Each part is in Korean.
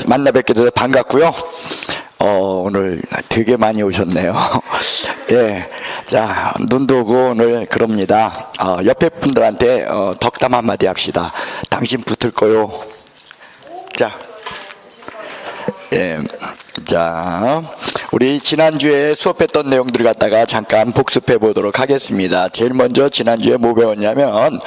만나 뵙게 돼서 반갑고요. 오늘 되게 많이 오셨네요. 예. 자, 눈도 오고 오늘 그럽니다. 옆에 분들한테 덕담 한마디 합시다. 당신 붙을 거요. 자. 예. 자, 우리 지난주에 수업했던 내용들을 갖다가 잠깐 복습해 보도록 하겠습니다. 제일 먼저 지난주에 뭐 배웠냐면,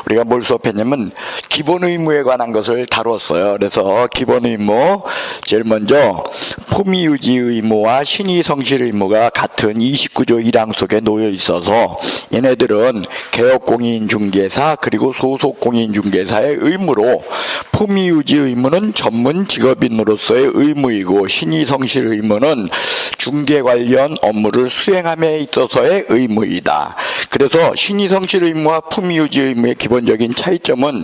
우리가 뭘 수업했냐면 기본 의무에 관한 것을 다뤘어요. 그래서 기본 의무, 제일 먼저 품위유지 의무와 신의성실 의무가 같은 29조 1항 속에 놓여 있어서 얘네들은 개업공인중개사 그리고 소속공인중개사의 의무로, 품위유지 의무는 전문 직업인으로서의 의무이고 신의성실 의무는 중개 관련 업무를 수행함에 있어서의 의무이다. 그래서 신의성실 의무와 품위유지 의무의 기본적인 차이점은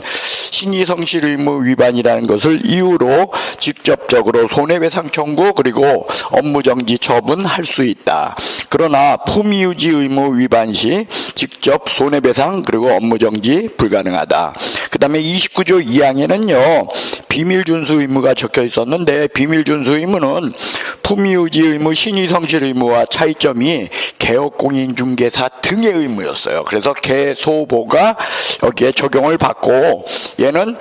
신의성실 의무 위반이라는 것을 이유로 직접적으로 손해배상 청구 그리고 업무정지 처분할 수 있다. 그러나 품위유지 의무 위반 시 직접 손해배상 그리고 업무정지 불가능하다. 그 다음에 29조 2항에는요 비밀준수 의무가 적혀 있었는데, 비밀준수 의무는 품위유지 의무, 신의성실 의무와 차이점이 개업공인중개사 등의 의무였어요. 그래서 개소보가 여기에 적용을 받고, 얘는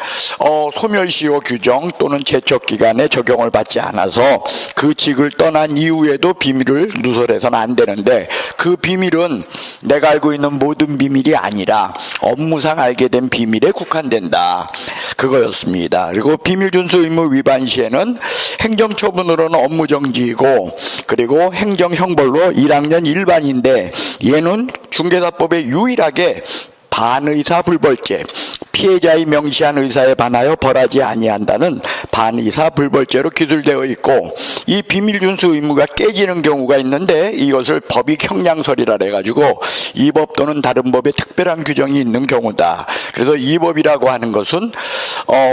소멸시효 규정 또는 제척기간에 적용을 받지 않아서 그 직을 떠난 이후에도 비밀을 누설해서는 안 되는데, 그 비밀은 내가 알고 있는 모든 비밀이 아니라 업무상 알게 된 비밀에 국한된다. 그거였습니다. 그리고 비밀준수 의무 위반 시에는 행정처분으로는 업무정지이고, 그리고 행정형벌로 1학년 일반인데, 얘는 중개사법에 유일하게 반의사 불벌죄, 피해자의 명시한 의사에 반하여 벌하지 아니한다는 반의사 불벌죄로 기술되어 있고, 이 비밀준수 의무가 깨지는 경우가 있는데 이것을 법익 형량설이라 해가지고 이 법 또는 다른 법에 특별한 규정이 있는 경우다. 그래서 이 법이라고 하는 것은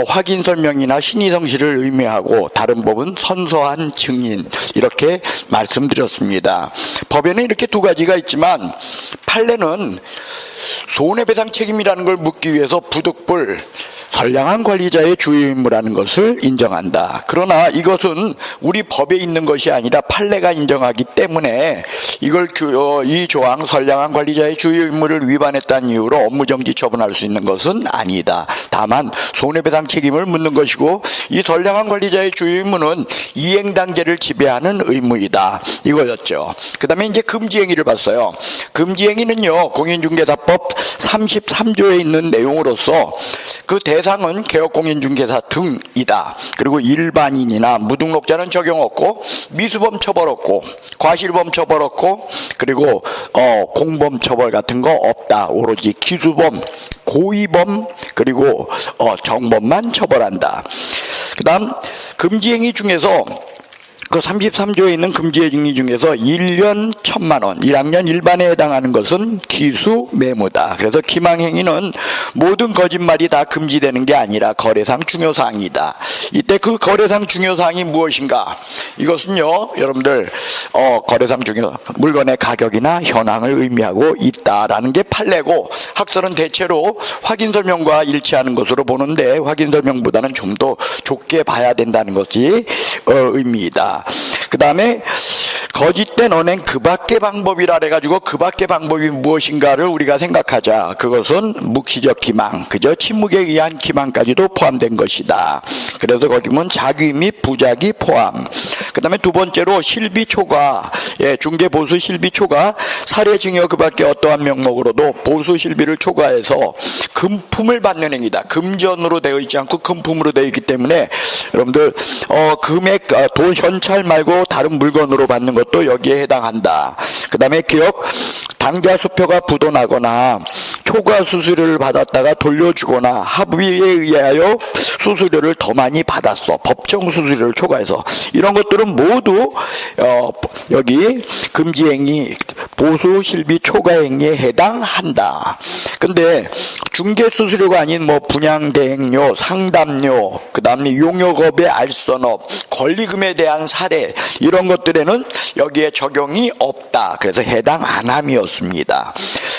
확인 설명이나 신의성실을 의미하고, 다른 법은 선서한 증인, 이렇게 말씀드렸습니다. 법에는 이렇게 두 가지가 있지만, 판례는 손해배상 책임이라는 걸 묻기 위해서 부득불 선량한 관리자의 주요 의무라는 것을 인정한다. 그러나 이것은 우리 법에 있는 것이 아니라 판례가 인정하기 때문에 이걸 이 조항 선량한 관리자의 주요 의무를 위반했다는 이유로 업무정지 처분할 수 있는 것은 아니다. 다만 손해배상 책임을 묻는 것이고, 이 선량한 관리자의 주요 의무는 이행단계를 지배하는 의무이다. 이거였죠. 그 다음에 이제 금지행위를 봤어요. 금지행위는요 공인중개사법 33조에 있는 내용으로서 그 대상은 개업공인중개사 등이다. 그리고 일반인이나 무등록자는 적용 없고, 미수범 처벌 없고, 과실범 처벌 없고, 그리고 공범 처벌 같은 거 없다. 오로지 기수범, 고의범, 그리고 정범만 처벌한다. 그 다음 금지행위 중에서 그 33조에 있는 금지행위 중에서 1년 1,000만 원, 1학년 일반에 해당하는 것은 기수 매무다. 그래서 기망행위는 모든 거짓말이 다 금지되는 게 아니라 거래상 중요사항이다. 이때 그 거래상 중요사항이 무엇인가? 이것은요 여러분들 거래상 중요 물건의 가격이나 현황을 의미하고 있다라는 게 판례고, 학설은 대체로 확인설명과 일치하는 것으로 보는데 확인설명보다는 좀 더 좁게 봐야 된다는 것이 의미이다. 그 다음에 거짓된 언행 그 밖의 방법이라 해가지고 그 밖의 방법이 무엇인가를 우리가 생각하자. 그것은 묵시적 기망, 그저 침묵에 의한 기망까지도 포함된 것이다. 그래서 거기 보면 자기 및 부작위 포함. 그 다음에 두 번째로 실비 초과, 중개 보수 실비 초과, 사례 증여 그 밖에 어떠한 명목으로도 보수 실비를 초과해서 금품을 받는 행위다. 금전으로 되어 있지 않고 금품으로 되어 있기 때문에 여러분들 금액 돈 현찰 말고 다른 물건으로 받는 것도 여기에 해당한다. 그 다음에 기억, 당좌 수표가 부도나거나 초과 수수료를 받았다가 돌려주거나 합의에 의하여 수수료를 더 많이 받았어. 법정 수수료를 초과해서. 이런 것들은 모두 여기 금지행위, 보수 실비 초과 행위에 해당한다. 근데 중개 수수료가 아닌 뭐 분양 대행료, 상담료, 그 다음에 용역업의 알선업, 권리금에 대한 사례 이런 것들에는 여기에 적용이 없다. 그래서 해당 안 함이었습니다.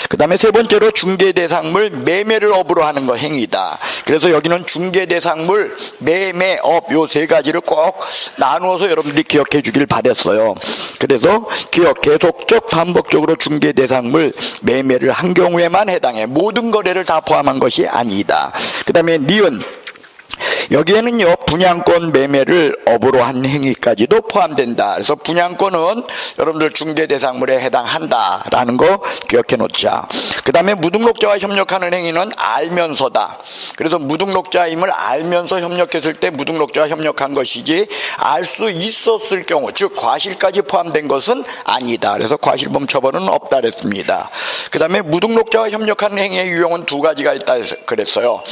그 다음에 세 번째로 중개대상물 매매를 업으로 하는 거 행위다. 그래서 여기는 중개대상물 매매 업 요 세 가지를 꼭 나누어서 여러분들이 기억해 주길 바랬어요. 그래서 계속적 반복적으로 중개대상물 매매를 한 경우에만 해당해. 모든 거래를 다 포함한 것이 아니다. 그 다음에 니은 여기에는요 분양권 매매를 업으로 한 행위까지도 포함된다. 그래서 분양권은 여러분들 중개대상물에 해당한다라는 거 기억해 놓자. 그 다음에 무등록자와 협력하는 행위는 알면서다. 그래서 무등록자임을 알면서 협력했을 때 무등록자와 협력한 것이지 알 수 있었을 경우 즉 과실까지 포함된 것은 아니다. 그래서 과실범 처벌은 없다 그랬습니다. 그 다음에 무등록자와 협력하는 행위의 유형은 두 가지가 있다 그랬어요.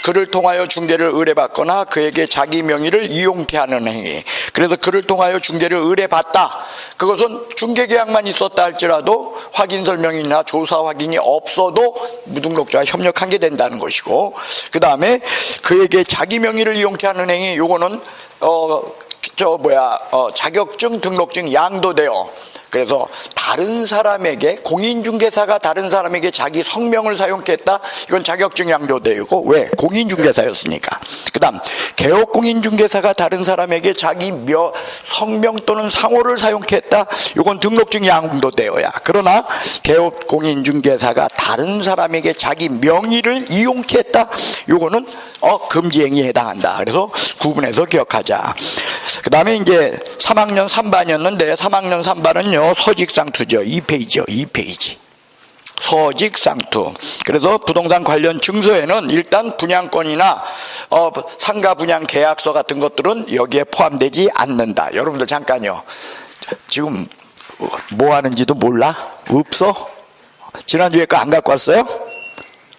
그를 통하여 중개를 의뢰받거나 그에게 자기 명의를 이용케 하는 행위. 그래서 그를 통하여 중개를 의뢰받다. 그것은 중개계약만 있었다 할지라도 확인설명이나 조사 확인이 없어도 무등록자와 협력한 게 된다는 것이고, 그 다음에 그에게 자기 명의를 이용케 하는 행위, 요거는 자격증, 등록증 양도되어 그래서 다른 사람에게 공인중개사가 다른 사람에게 자기 성명을 사용했다. 이건 자격증 양도되고 왜? 공인중개사였으니까. 그 다음 개업공인중개사가 다른 사람에게 자기 성명 또는 상호를 사용했다. 이건 등록증 양도되어야. 그러나 개업공인중개사가 다른 사람에게 자기 명의를 이용했다. 이거는 금지행위에 해당한다. 그래서 구분해서 기억하자. 그 다음에 이제 3학년 3반이었는데 3학년 3반은요 서직상투죠. 2페이지요. 2페이지. 서직상투. 그래서 부동산 관련 증서에는 일단 분양권이나 상가 분양 계약서 같은 것들은 여기에 포함되지 않는다. 여러분들 잠깐요. 지금 뭐 하는지도 몰라? 없어? 지난주에 거 안 갖고 왔어요?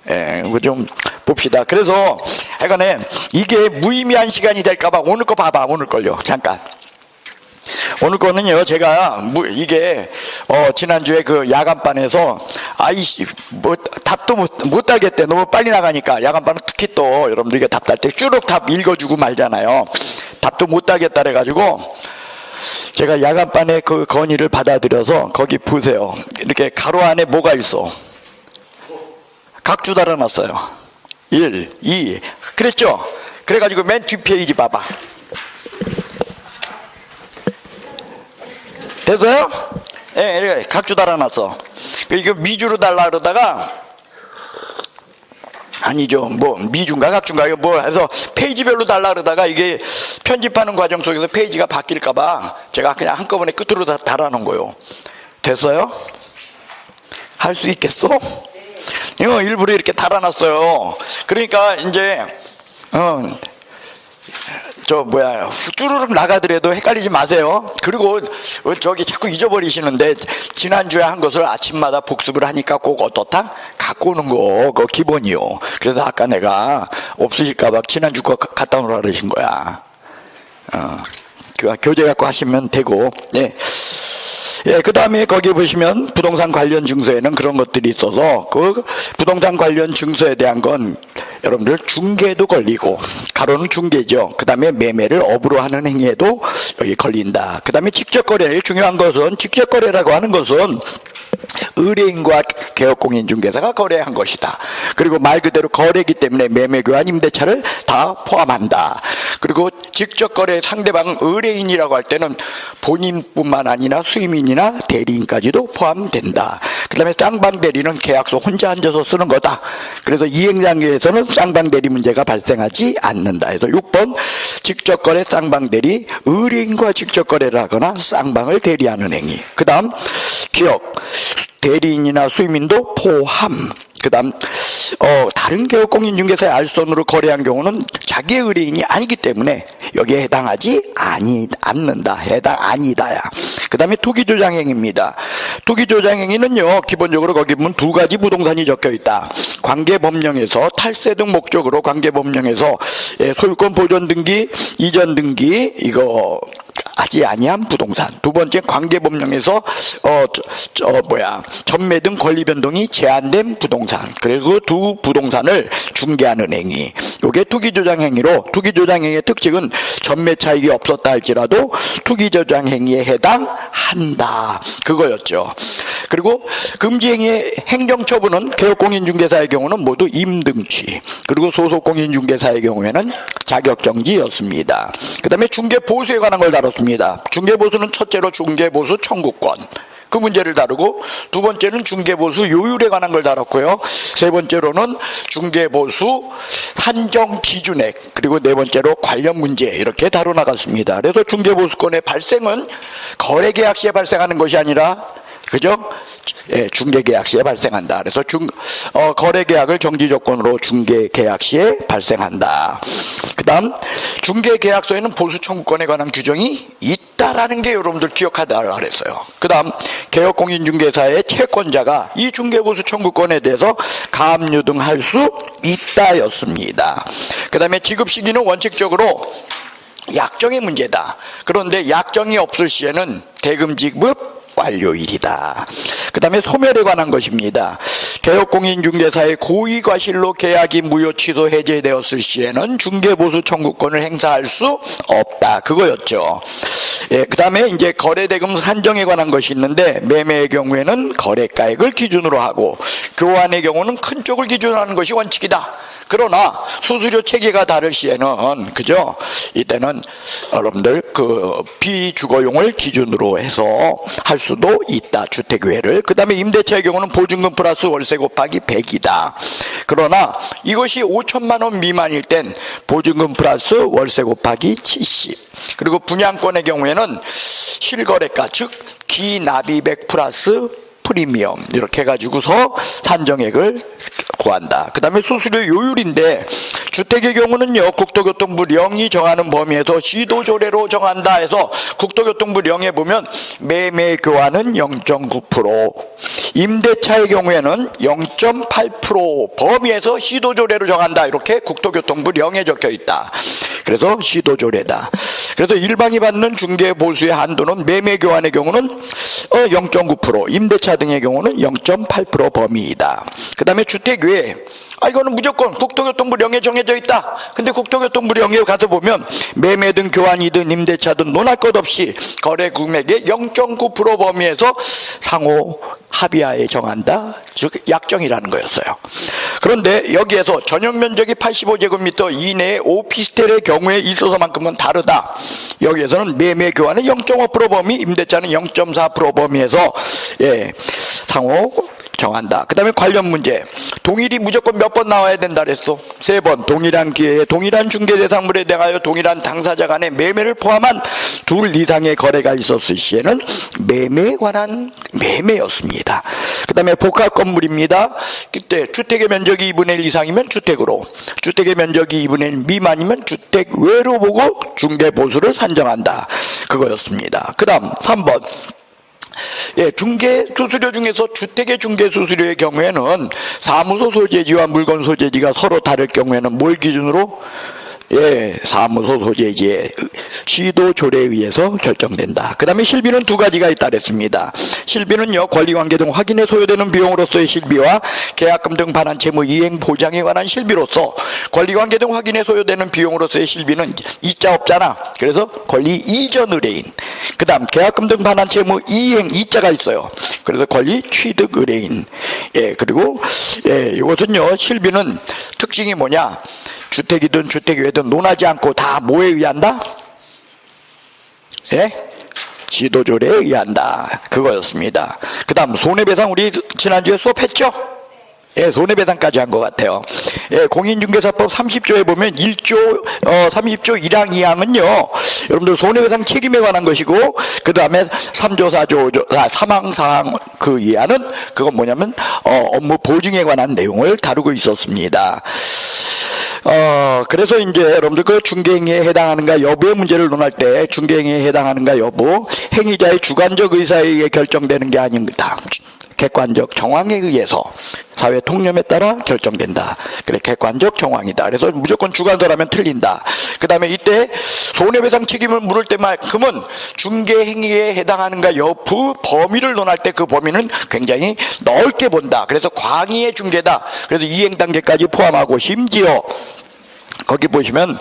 예, 이거 좀 봅시다. 그래서 하여간에 이게 무의미한 시간이 될까봐 오늘 거 봐봐. 오늘 걸요. 잠깐. 오늘 거는요, 제가, 이게, 지난주에 그 야간반에서, 답도 못 달겠대. 너무 빨리 나가니까. 야간반은 특히 또, 여러분들 이게 답 달 때 쭈룩 답 읽어주고 말잖아요. 답도 못 달겠다 그래가지고, 제가 야간반에 그 건의를 받아들여서, 거기 보세요. 이렇게 가로 안에 뭐가 있어? 각주 달아놨어요. 1, 2. 그랬죠? 그래가지고 맨 뒷페이지 봐봐. 됐어요? 예, 이렇게 각주 달아놨어. 이거 미주로 달라 그러다가, 아니죠. 미주인가 각주인가, 이거 해서 페이지별로 달라 그러다가 이게 편집하는 과정 속에서 페이지가 바뀔까봐 제가 그냥 한꺼번에 끝으로 다 달아놓은 거예요. 됐어요? 할 수 있겠어? 이거 일부러 이렇게 달아놨어요. 그러니까 이제, 쭈르륵 나가더라도 헷갈리지 마세요. 그리고 저기 자꾸 잊어버리시는데 지난주에 한 것을 아침마다 복습을 하니까 꼭 어떻다? 갖고 오는 거 그거 기본이요. 그래서 아까 내가 없으실까봐 지난주 거 갖다 오라 그러신 거야. 교재 갖고 하시면 되고. 예. 예, 그 다음에 거기 보시면 부동산 관련 증서에는 그런 것들이 있어서 그 부동산 관련 증서에 대한 건 여러분들 중개도 걸리고, 가로는 중개죠. 그 다음에 매매를 업으로 하는 행위에도 여기 걸린다. 그 다음에 직접거래, 중요한 것은 직접거래라고 하는 것은 의뢰인과 개업공인중개사가 거래한 것이다. 그리고 말 그대로 거래이기 때문에 매매교환 임대차를 다 포함한다. 그리고 직접거래 상대방 의뢰인이라고 할 때는 본인뿐만 아니라 수임인이나 대리인까지도 포함된다. 그 다음에 쌍방대리는 계약서 혼자 앉아서 쓰는 거다. 그래서 이행장에서는 쌍방대리 문제가 발생하지 않는다. 그래서 6번 직접거래 쌍방대리, 의뢰인과 직접거래를 하거나 쌍방을 대리하는 행위. 그 다음 기업, 대리인이나 수임인도 포함. 그 다음 다른 개업공인중개사의 알선으로 거래한 경우는 자기의 의뢰인이 아니기 때문에 여기에 해당하지 않는다. 해당 아니다야. 그 다음에 투기조장행위입니다. 투기조장행위는요, 기본적으로 거기 보면 두 가지 부동산이 적혀있다. 관계법령에서 탈세 등 목적으로 관계법령에서 소유권 보존 등기, 이전 등기 이거 하지 아니한 부동산. 두 번째, 관계법령에서 전매 등 권리 변동이 제한된 부동산. 그리고 두 부동산을 중개하는 행위. 이게 투기조장 행위로, 투기조장 행위의 특징은 전매 차익이 없었다 할지라도 투기조장 행위에 해당한다. 그거였죠. 그리고 금지 행위의 행정처분은 개업공인중개사의 경우는 모두 임등치, 그리고 소속공인중개사의 경우에는 자격정지였습니다. 그 다음에 중개보수에 관한 걸 다뤘습니다. 중개보수는 첫째로 중개보수 청구권, 그 문제를 다루고, 두 번째는 중개보수 요율에 관한 걸 다뤘고요. 세 번째로는 중개보수 산정 기준액, 그리고 네 번째로 관련 문제, 이렇게 다뤄나갔습니다. 그래서 중개보수권의 발생은 거래계약 시에 발생하는 것이 아니라, 그죠? 예, 중개계약 시에 발생한다. 그래서 거래계약을 정지조건으로 중개계약 시에 발생한다. 그 다음, 중개계약서에는 보수청구권에 관한 규정이 있다라는 게 여러분들 기억하다라 그랬어요. 그 다음, 개업공인중개사의 채권자가 이 중개보수 청구권에 대해서 가압류 등 할 수 있다였습니다. 그 다음에 지급시기는 원칙적으로 약정의 문제다. 그런데 약정이 없을 시에는 대금 지급 완료일이다. 그 다음에 소멸에 관한 것입니다. 개업공인중개사의 고의과실로 계약이 무효 취소 해제되었을 시에는 중개보수 청구권을 행사할 수 없다. 그거였죠. 예, 그 다음에 이제 거래대금 산정에 관한 것이 있는데, 매매의 경우에는 거래가액을 기준으로 하고, 교환의 경우는 큰 쪽을 기준으로 하는 것이 원칙이다. 그러나 수수료 체계가 다를 시에는, 그죠? 이때는 여러분들 비주거용을 기준으로 해서 할 수도 있다. 주택외를. 그 다음에 임대차의 경우는 보증금 플러스 월세 곱하기 100이다. 그러나 이것이 5천만 원 미만일 땐 보증금 플러스 월세 곱하기 70. 그리고 분양권의 경우에는 실거래가, 즉 기납입액 플러스 프리미엄, 이렇게 해가지고서 산정액을 구한다. 그 다음에 수수료 요율인데, 주택의 경우는요, 국토교통부령이 정하는 범위에서 시도조례로 정한다 해서 국토교통부령에 보면 매매 교환은 0.9%, 임대차의 경우에는 0.8% 범위에서 시도조례로 정한다. 이렇게 국토교통부령에 적혀 있다. 그래서 시도조례다. 그래서 일방이 받는 중개보수의 한도는 매매 교환의 경우는 0.9%, 임대차 등의 경우는 0.8% 범위이다. 그 다음에 주택 외에, 이거는 무조건 국토교통부령에 정해져 있다. 근데 국토교통부령에 가서 보면 매매 등 교환이든 임대차든 논할 것 없이 거래 금액의 0.9% 범위에서 상호 합의하에 정한다. 즉 약정이라는 거였어요. 그런데 여기에서 전용 면적이 85제곱미터 이내의 오피스텔의 경우에 있어서만큼은 다르다. 여기에서는 매매 교환은 0.5% 범위, 임대차는 0.4% 범위에서 상호 정한다. 그 다음에 관련 문제. 동일이 무조건 몇 번 나와야 된다 그랬어? 3번. 동일한 기회에 동일한 중개대상물에 대하여 동일한 당사자 간의 매매를 포함한 둘 이상의 거래가 있었을 시에는 매매에 관한 매매였습니다. 그 다음에 복합 건물입니다. 그때 주택의 면적이 2분의 1 이상이면 주택으로, 주택의 면적이 2분의 1 미만이면 주택 외로 보고 중개보수를 산정한다. 그거였습니다. 그 다음 3번. 중개 수수료 중에서 주택의 중개 수수료의 경우에는 사무소 소재지와 물건 소재지가 서로 다를 경우에는 뭘 기준으로? 사무소 소재지의 시도 조례에 의해서 결정된다. 그 다음에 실비는 두 가지가 있다 그랬습니다. 실비는요, 권리관계 등 확인에 소요되는 비용으로서의 실비와 계약금 등 반환 채무 이행 보장에 관한 실비로서, 권리관계 등 확인에 소요되는 비용으로서의 실비는 이자 없잖아. 그래서 권리 이전 의뢰인. 그 다음 계약금 등 반환 채무 이행 이자가 있어요. 그래서 권리 취득 의뢰인. 그리고 이것은요, 실비는 특징이 뭐냐? 주택이든 주택 외든 논하지 않고 다 뭐에 의한다? 지도조례에 의한다. 그거였습니다. 그 다음 손해배상 우리 지난주에 수업했죠? 손해배상까지 한 것 같아요. 공인중개사법 30조에 보면 1조 30조 1항 2항은요, 여러분들 손해배상 책임에 관한 것이고, 그 다음에 3조 4조 3항 4항 그 이하는 그건 뭐냐면 업무 보증에 관한 내용을 다루고 있었습니다. 그래서 이제 여러분들 그 중개행위에 해당하는가 여부의 문제를 논할 때, 중개행위에 해당하는가 여부, 행위자의 주관적 의사에 의해 결정되는 게 아닙니다. 객관적 정황에 의해서 사회 통념에 따라 결정된다. 그래, 객관적 정황이다. 그래서 무조건 주관서라면 틀린다. 그 다음에 이때 손해배상 책임을 물을 때만큼은 중개행위에 해당하는가 여부 범위를 논할 때 그 범위는 굉장히 넓게 본다. 그래서 광의의 중개다. 그래서 이행 단계까지 포함하고 심지어 거기 보시면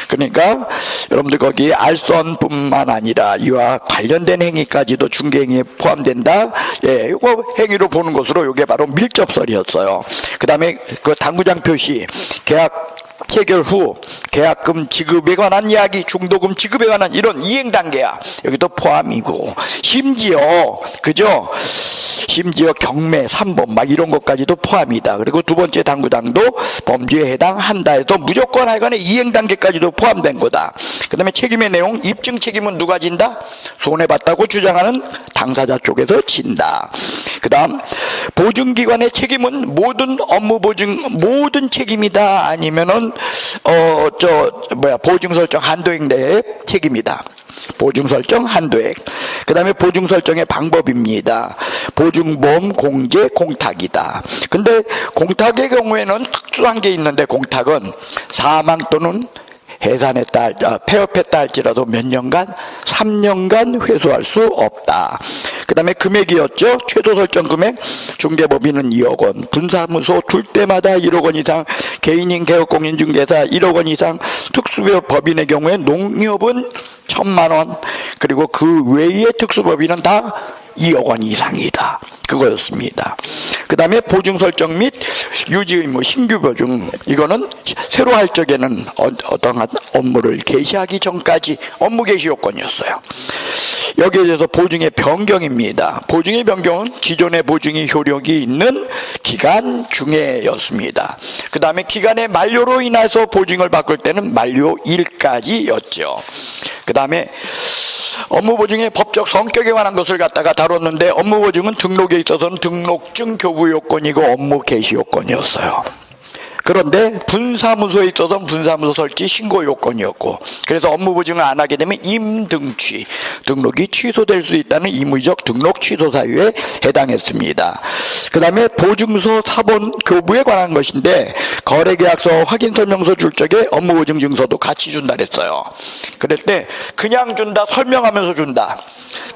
그러니까 여러분들 거기 알선뿐만 아니라 이와 관련된 행위까지도 중개행위에 포함된다. 예, 이거 행위로 보는 것으로 이게 바로 밀접설이었어요. 그 다음에 그 당구장 표시, 계약 체결 후 계약금 지급에 관한 이야기, 중도금 지급에 관한 이런 이행 단계야. 여기도 포함이고 심지어 그죠? 심지어 경매 3번 막 이런 것까지도 포함이다. 그리고 두 번째 당구장도 범죄에 해당한다 해서 무조건 하여간에 이행 단계까지도 포함된 거다. 그 다음에 책임의 내용, 입증 책임은 누가 진다? 손해봤다고 주장하는 당사자 쪽에서 진다. 그 다음 보증기관의 책임은 모든 업무 보증 모든 책임이다. 아니면은 보증 설정 한도액 내의 책임이다. 보증 설정 한도액. 그 다음에 보증 설정의 방법입니다. 보증보험 공제 공탁이다. 근데 공탁의 경우에는 특수한 게 있는데, 공탁은 사망 또는 해산했다, 폐업했다 할지라도 몇 년간? 3년간 회수할 수 없다. 그 다음에 금액이었죠. 최소 설정 금액, 중개법인은 2억 원, 분사무소 둘 때마다 1억 원 이상, 개인인 개업공인중개사 1억 원 이상, 특수법인의 경우에 농협은 1,000만 원, 그리고 그 외의 특수법인은 다 2억 원 이상이다. 그거였습니다. 그 다음에 보증 설정 및 유지 의무 신규 보증, 이거는 새로 할 적에는 어떠한 업무를 개시하기 전까지 업무 개시 요건이었어요. 여기에 대해서 보증의 변경입니다. 보증의 변경은 기존의 보증이 효력이 있는 기간 중에였습니다. 그 다음에 기간의 만료로 인해서 보증을 바꿀 때는 만료일까지였죠. 그 다음에 업무보증의 법적 성격에 관한 것을 갖다가 다뤘는데, 업무보증은 등록에 있어서는 등록증 교부 요건이고 업무 개시 요건이었어요. 그런데 분사무소에 있어서는 분사무소 설치 신고 요건이었고, 그래서 업무보증을 안 하게 되면 임등취, 등록이 취소될 수 있다는 임의적 등록 취소 사유에 해당했습니다. 그 다음에 보증서 사본 교부에 관한 것인데, 거래계약서 확인설명서 줄 적에 업무보증 증서도 같이 준다 그랬어요. 그럴 때 그냥 준다, 설명하면서 준다.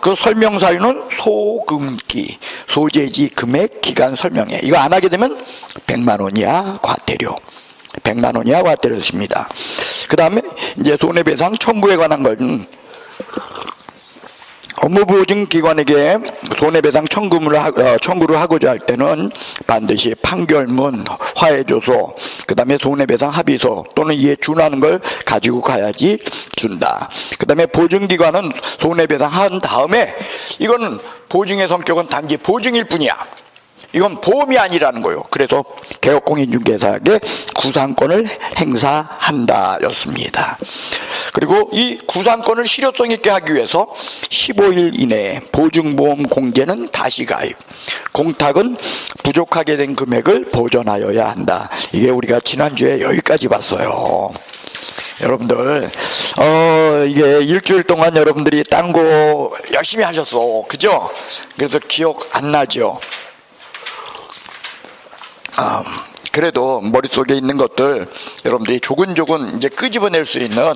그 설명 사유는 소금기, 소재지 금액 기간 설명해. 이거 안 하게 되면 100만 원 이하 과태료. 100만 원 이하 과태료였습니다. 그 다음에 이제 손해배상 청구에 관한 건, 업무보증기관에게 손해배상 청구를 하고자 할 때는 반드시 판결문, 화해조서, 그 다음에 손해배상 합의서 또는 이에 준하는 걸 가지고 가야지 준다. 그 다음에 보증기관은 손해배상 한 다음에, 이거는 보증의 성격은 단지 보증일 뿐이야. 이건 보험이 아니라는 거예요. 그래서 개업공인중개사에게 구상권을 행사한다 였습니다. 그리고 이 구상권을 실효성 있게 하기 위해서 15일 이내에 보증보험 공제는 다시 가입, 공탁은 부족하게 된 금액을 보전하여야 한다. 이게 우리가 지난주에 여기까지 봤어요. 여러분들 이게 일주일 동안 여러분들이 딴 거 열심히 하셨어, 그죠? 그래서 기억 안 나죠? 그래도 머릿속에 있는 것들 여러분들이 조근조근 이제 끄집어낼 수 있는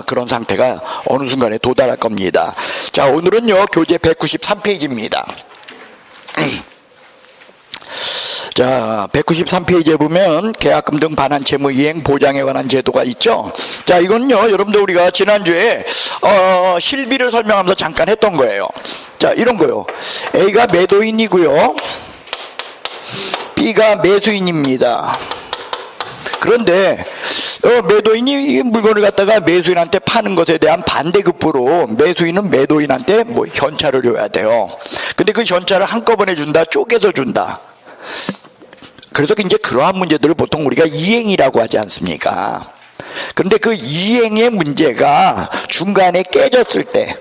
그런 상태가 어느 순간에 도달할 겁니다. 자, 오늘은요 교재 193페이지입니다. 자, 193페이지에 보면 계약금 등 반환 채무 이행 보장에 관한 제도가 있죠. 자, 이건요 여러분들 우리가 지난주에 실비를 설명하면서 잠깐 했던 거예요. 자, 이런 거요. A가 매도인이고요, B가 매수인입니다. 그런데 매도인이 이 물건을 갖다가 매수인한테 파는 것에 대한 반대급부로 매수인은 매도인한테 현찰을 줘야 돼요. 근데 그 현찰을 한꺼번에 준다, 쪼개서 준다. 그래서 이제 그러한 문제들을 보통 우리가 이행이라고 하지 않습니까? 그런데 그 이행의 문제가 중간에 깨졌을 때,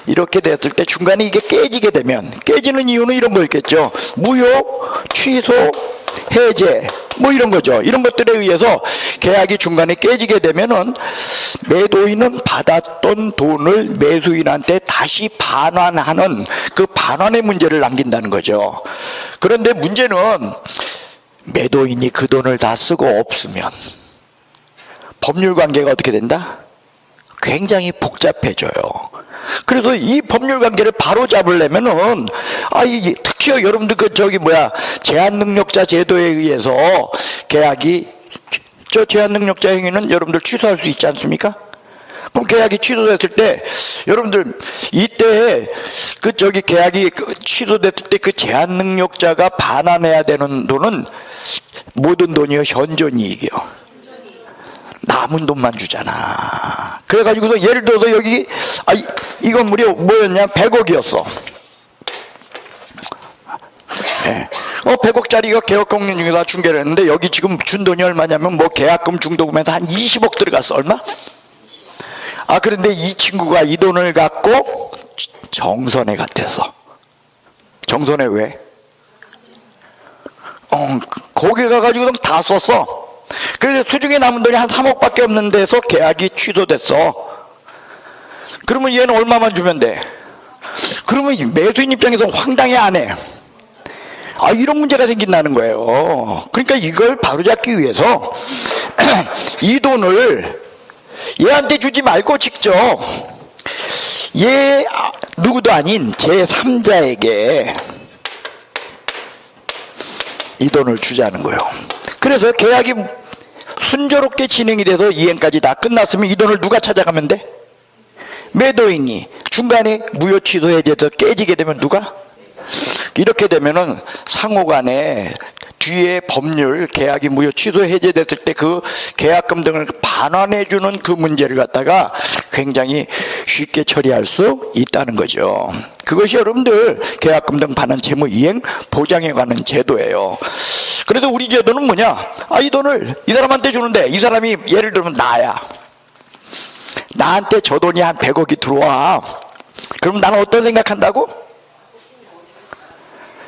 이렇게 됐을 때 중간에 이게 깨지게 되면, 깨지는 이유는 이런 거였겠죠. 무효, 취소, 해제 이런 거죠. 이런 것들에 의해서 계약이 중간에 깨지게 되면은 매도인은 받았던 돈을 매수인한테 다시 반환하는 그 반환의 문제를 남긴다는 거죠. 그런데 문제는 매도인이 그 돈을 다 쓰고 없으면 법률 관계가 어떻게 된다? 굉장히 복잡해져요. 그래서 이 법률 관계를 바로 잡으려면은 이게 특히 여러분들 제한능력자 제도에 의해서 계약이 제한능력자 행위는 여러분들 취소할 수 있지 않습니까? 그럼 계약이 취소됐을 때 여러분들 이때 계약이 취소됐을 때 그 제한능력자가 반환해야 되는 돈은 모든 돈이요 현존이익이요. 남은 돈만 주잖아. 그래가지고서 예를 들어서 여기 이 건물이 뭐였냐? 100억이었어. 100억짜리가 계약금융 중에서 중개를 했는데 여기 지금 준 돈이 얼마냐면 계약금 중도금에서 한 20억 들어갔어. 얼마? 그런데 이 친구가 이 돈을 갖고 정선에 갔댔어. 정선에 왜? 거기 가가지고 다 썼어. 그래서 수중에 남은 돈이 한 3억밖에 없는 데서 계약이 취소됐어. 그러면 얘는 얼마만 주면 돼? 그러면 매수인 입장에서 황당해 안 해? 이런 문제가 생긴다는 거예요. 그러니까 이걸 바로잡기 위해서 이 돈을 얘한테 주지 말고 직접 얘 누구도 아닌 제3자에게 이 돈을 주자는 거예요. 그래서 계약이 순조롭게 진행이 돼서 이행까지 다 끝났으면 이 돈을 누가 찾아가면 돼? 매도인이. 중간에 무효 취소 해제해서 깨지게 되면 누가? 이렇게 되면은 상호간에 뒤에 법률 계약이 무효 취소 해제됐을 때 그 계약금 등을 반환해 주는 그 문제를 갖다가 굉장히 쉽게 처리할 수 있다는 거죠. 그것이 여러분들 계약금 등 반환 채무 이행 보장에 관한 제도예요. 그래서 우리 제도는 뭐냐? 이 돈을 이 사람한테 주는데 이 사람이 예를 들면 나야. 나한테 저 돈이 한 100억이 들어와. 그럼 나는 어떤 생각한다고?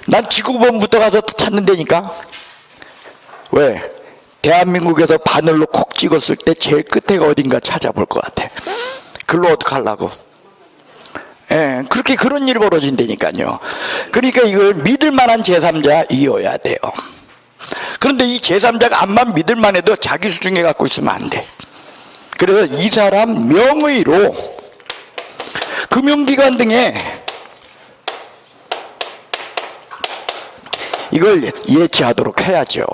난 지구본부터 가서 찾는다니까. 왜? 대한민국에서 바늘로 콕 찍었을 때 제일 끝에가 어딘가 찾아볼 것 같아. 그걸로 어떡하려고? 그렇게 그런 일이 벌어진다니까요. 그러니까 이걸 믿을 만한 제3자이어야 돼요. 그런데 이 제3자가 암만 믿을만 해도 자기 수중에 갖고 있으면 안 돼. 그래서 이 사람 명의로 금융기관 등에 이걸 예치하도록 해야죠.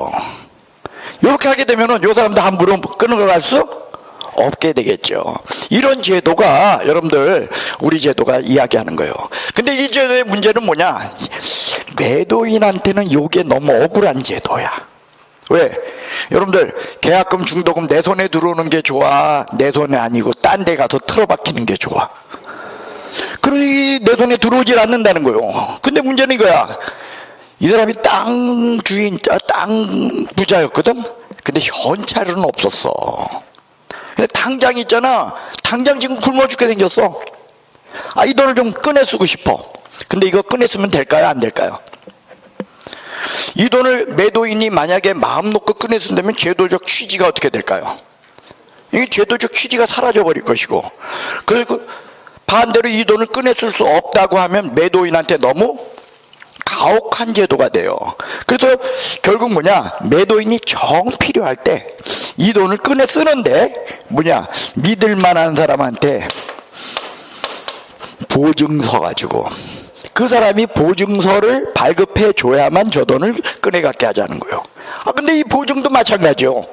이렇게 하게 되면은 이 사람도 함부로 끊어갈 수 없게 되겠죠. 이런 제도가 여러분들 우리 제도가 이야기하는 거예요. 근데 이 제도의 문제는 뭐냐? 매도인한테는 이게 너무 억울한 제도야. 왜? 여러분들 계약금 중도금 내 손에 들어오는 게 좋아? 내 손에 아니고 딴 데 가서 틀어박히는 게 좋아? 그러니 내 손에 들어오질 않는다는 거예요. 근데 문제는 이거야. 이 사람이 땅 주인, 땅 부자였거든? 근데 현찰은 없었어. 근데 당장 있잖아. 당장 지금 굶어 죽게 생겼어. 이 돈을 좀 꺼내 쓰고 싶어. 근데 이거 꺼내 쓰면 될까요? 안 될까요? 이 돈을 매도인이 만약에 마음 놓고 꺼내 쓴다면 제도적 취지가 어떻게 될까요? 이 제도적 취지가 사라져 버릴 것이고, 그리고 반대로 이 돈을 꺼내 쓸 수 없다고 하면 매도인한테 너무 가혹한 제도가 돼요. 그래서 결국 뭐냐? 매도인이 정 필요할 때 이 돈을 꺼내 쓰는데 뭐냐? 믿을 만한 사람한테 보증서 가지고 그 사람이 보증서를 발급해 줘야만 저 돈을 꺼내갖게 하자는 거예요. 근데 이 보증도 마찬가지요.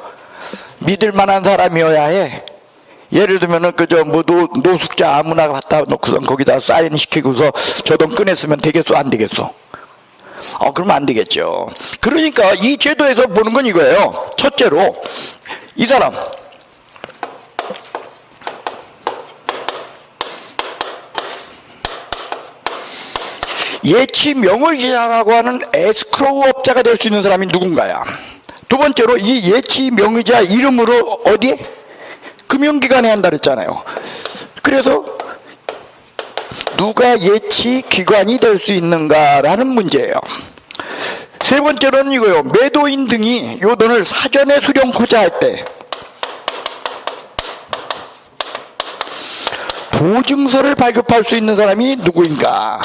믿을 만한 사람이어야 해. 예를 들면은 노숙자 아무나 갖다 놓고선 거기다 사인 시키고서 저 돈 꺼냈으면 되겠어? 안 되겠어? 그러면 안 되겠죠. 그러니까 이 제도에서 보는 건 이거예요. 첫째로 이 사람 예치 명의자라고 하는 에스크로우업자가 될 수 있는 사람이 누군가야. 두 번째로 이 예치 명의자 이름으로 어디에? 금융기관에 한다 그랬잖아요. 그래서 누가 예치 기관이 될 수 있는가라는 문제예요. 세 번째로는 이거예요. 매도인 등이 이 돈을 사전에 수령코자 할 때 보증서를 발급할 수 있는 사람이 누구인가?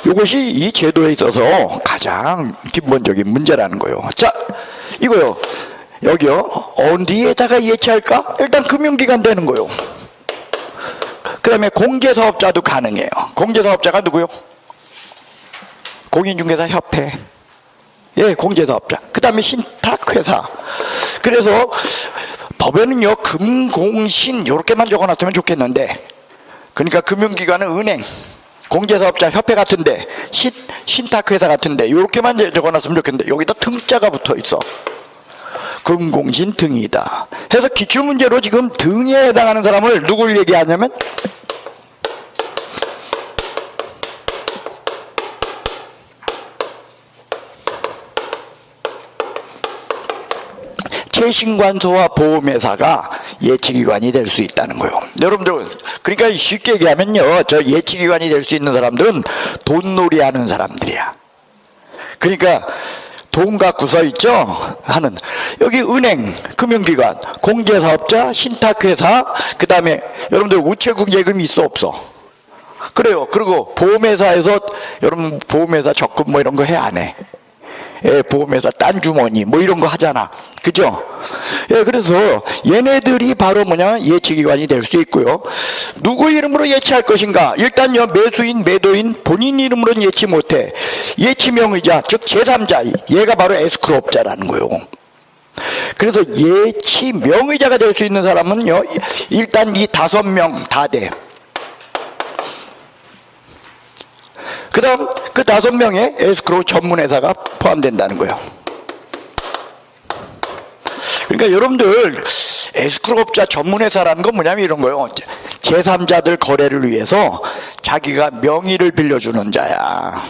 이것이 이 제도에 있어서 가장 기본적인 문제라는 거예요. 자, 이거요. 여기요. 어디에다가 예치할까? 일단 금융기관 되는 거예요. 그 다음에 공제사업자도 가능해요. 공제사업자가 누구요? 공인중개사협회. 예, 공제사업자. 그 다음에 신탁회사. 그래서 법에는요, 금공신 요렇게만 적어놨으면 좋겠는데, 그러니까 금융기관은 은행, 공제사업자 협회 같은데, 신탁회사 같은데 요렇게만 적어놨으면 좋겠는데 여기다 등자가 붙어 있어. 금공신 등이다 해서 기출문제로 지금 등에 해당하는 사람을 누굴 얘기하냐면 최신관소와 보험회사가 예치기관이 될 수 있다는 거예요. 여러분들, 그러니까 쉽게 얘기하면요, 저 예치기관이 될 수 있는 사람들은 돈놀이 하는 사람들이야. 그러니까 돈 갖고서 있죠 하는, 여기 은행, 금융기관, 공제사업자, 신탁회사, 그 다음에 여러분들 우체국 예금이 있어 없어? 그래요. 그리고 보험회사에서 여러분 보험회사 적금 뭐 이런 거 해 안 해? 예, 보험회사 딴 주머니 뭐 이런 거 하잖아, 그죠? 예, 그래서 얘네들이 바로 뭐냐, 예치기관이 될 수 있고요. 누구 이름으로 예치할 것인가? 일단요, 매수인, 매도인 본인 이름으로는 예치 못해. 예치명의자, 즉 제3자, 얘가 바로 에스크로업자라는 거예요. 그래서 예치명의자가 될 수 있는 사람은요, 일단 이 5명 다 돼. 그 다음 그 5명의 에스크로 전문회사가 포함된다는 거예요. 그러니까 여러분들, 에스크로업자 전문회사라는 건 뭐냐면 이런 거예요. 제3자들 거래를 위해서 자기가 명의를 빌려주는 자야.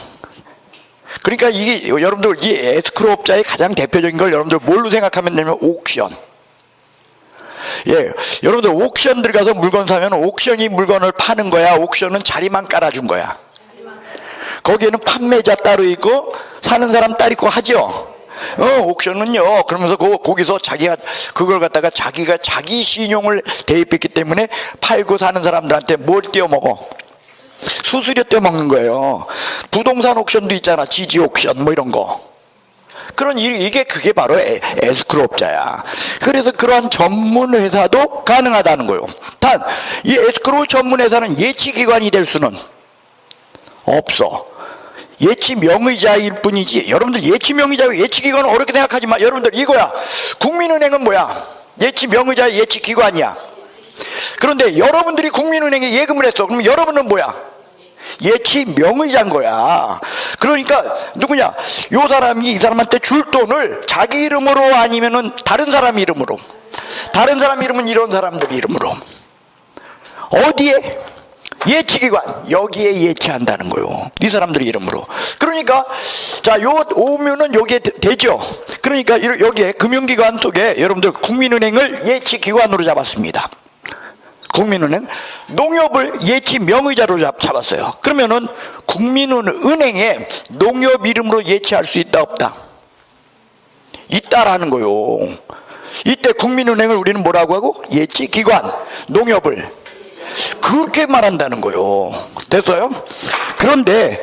그러니까 이게 여러분들, 이 에스크로업자의 가장 대표적인 걸 여러분들 뭘로 생각하면 되냐면 옥션. 예, 여러분들 옥션 들어가서 물건 사면 옥션이 물건을 파는 거야, 옥션은 자리만 깔아준 거야? 거기에는 판매자 따로 있고 사는 사람 따로 있고 하죠. 옥션은요, 그러면서 거기서 자기가 그걸 갖다가 자기가 자기 신용을 대입했기 때문에 팔고 사는 사람들한테 뭘 떼어먹어? 수수료 떼어먹는 거예요. 부동산 옥션도 있잖아, 지지 옥션 뭐 이런 거. 그게 바로 에스크로업자야. 그래서 그러한 전문 회사도 가능하다는 거예요. 단 이 에스크로 전문 회사는 예치기관이 될 수는 없어. 예치명의자일 뿐이지. 여러분들, 예치명의자고 예치기관은 어렵게 생각하지 마. 여러분들, 이거야. 국민은행은 뭐야? 예치명의자, 예치기관이야. 그런데 여러분들이 국민은행에 예금을 했어. 그럼 여러분은 뭐야? 예치명의자인 거야. 그러니까 누구냐, 요 사람이 이 사람한테 줄 돈을 자기 이름으로 아니면은 다른 사람 이름으로, 다른 사람 이름은 이런 사람들 이름으로, 어디에? 예치기관, 여기에 예치한다는 거요. 이 사람들 이름으로. 그러니까 자, 요 오면은 여기에 되죠. 그러니까 여기에 금융기관 속에 여러분들 국민은행을 예치기관으로 잡았습니다. 국민은행, 농협을 예치명의자로 잡았어요. 그러면은 국민은행에 농협 이름으로 예치할 수 있다 없다? 있다라는 거요. 이때 국민은행을 우리는 뭐라고 하고? 예치기관, 농협을 그렇게 말한다는 거요. 됐어요? 그런데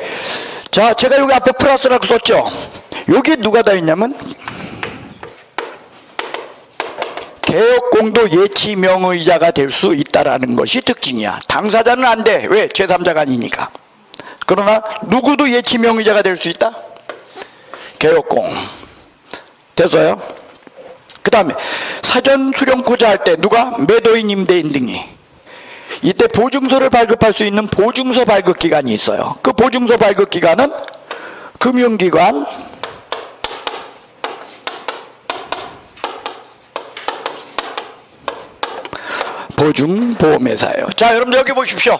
자, 제가 여기 앞에 플러스라고 썼죠. 여기 누가 다 있냐면 개업공도 예치명의자가 될 수 있다라는 것이 특징이야. 당사자는 안 돼. 왜? 제3자가 아니니까. 그러나 누구도 예치명의자가 될 수 있다? 개업공. 됐어요? 그 다음에 사전 수령코자 할 때 누가? 매도인, 임대인 등이. 이때 보증서를 발급할 수 있는 보증서 발급기관이 있어요. 그 보증서 발급기관은 금융기관, 보증보험회사예요. 자, 여러분들 여기 보십시오.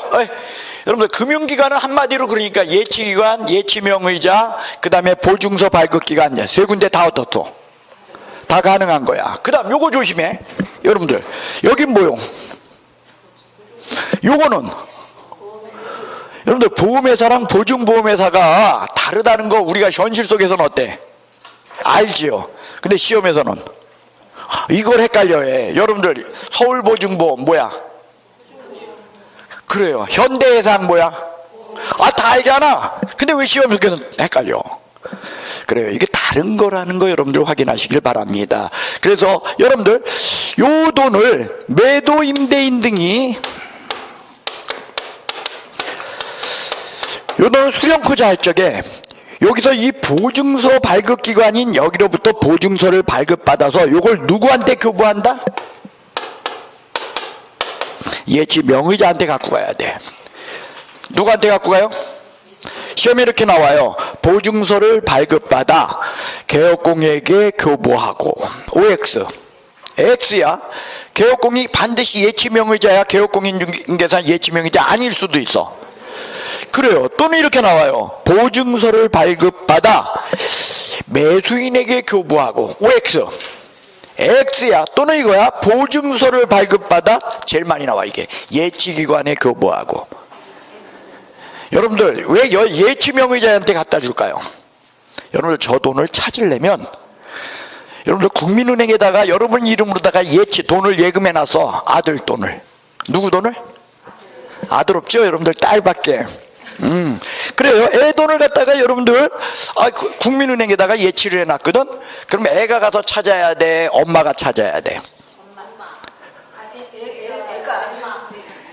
여러분들, 금융기관은 한마디로 그러니까 예치기관, 예치명의자, 그 다음에 보증서 발급기관, 세 군데 다 어떻소? 다 가능한 거야. 그 다음 요거 조심해. 여러분들, 여긴 뭐요? 요거는 여러분들, 보험회사랑 보증보험회사가 다르다는 거 우리가 현실 속에서는 어때? 알지요. 근데 시험에서는 이걸 헷갈려해. 여러분들, 서울보증보험 뭐야? 그래요. 현대해상 뭐야? 다 알잖아. 근데 왜 시험 문제는 헷갈려? 그래요. 이게 다른 거라는 거 여러분들 확인하시길 바랍니다. 그래서 여러분들 요 돈을 매도 임대인 등이 요 돈을 수령코자 할 적에 여기서 이 보증서 발급기관인 여기로부터 보증서를 발급받아서 요걸 누구한테 교부한다? 예치 명의자한테 갖고 가야 돼. 누구한테 갖고 가요? 시험에 이렇게 나와요. 보증서를 발급받아 개업공에게 교부하고 OX X야. 개업공이 반드시 예치명의자야. 개업공인중개사 예치명의자 아닐 수도 있어. 그래요. 또는 이렇게 나와요. 보증서를 발급받아 매수인에게 교부하고 OX X야. 또는 이거야. 보증서를 발급받아 제일 많이 나와 이게 예치기관에 교부하고. 여러분들 왜 예치명의자한테 갖다 줄까요? 여러분들 저 돈을 찾으려면 여러분들 국민은행에다가 여러분 이름으로다가 돈을 예금해놔서 아들 돈을. 누구 돈을? 아들 없죠? 여러분들 딸밖에. 그래요. 애 돈을 갖다가 여러분들 국민은행에다가 예치를 해놨거든. 그럼 애가 가서 찾아야 돼? 엄마가 찾아야 돼?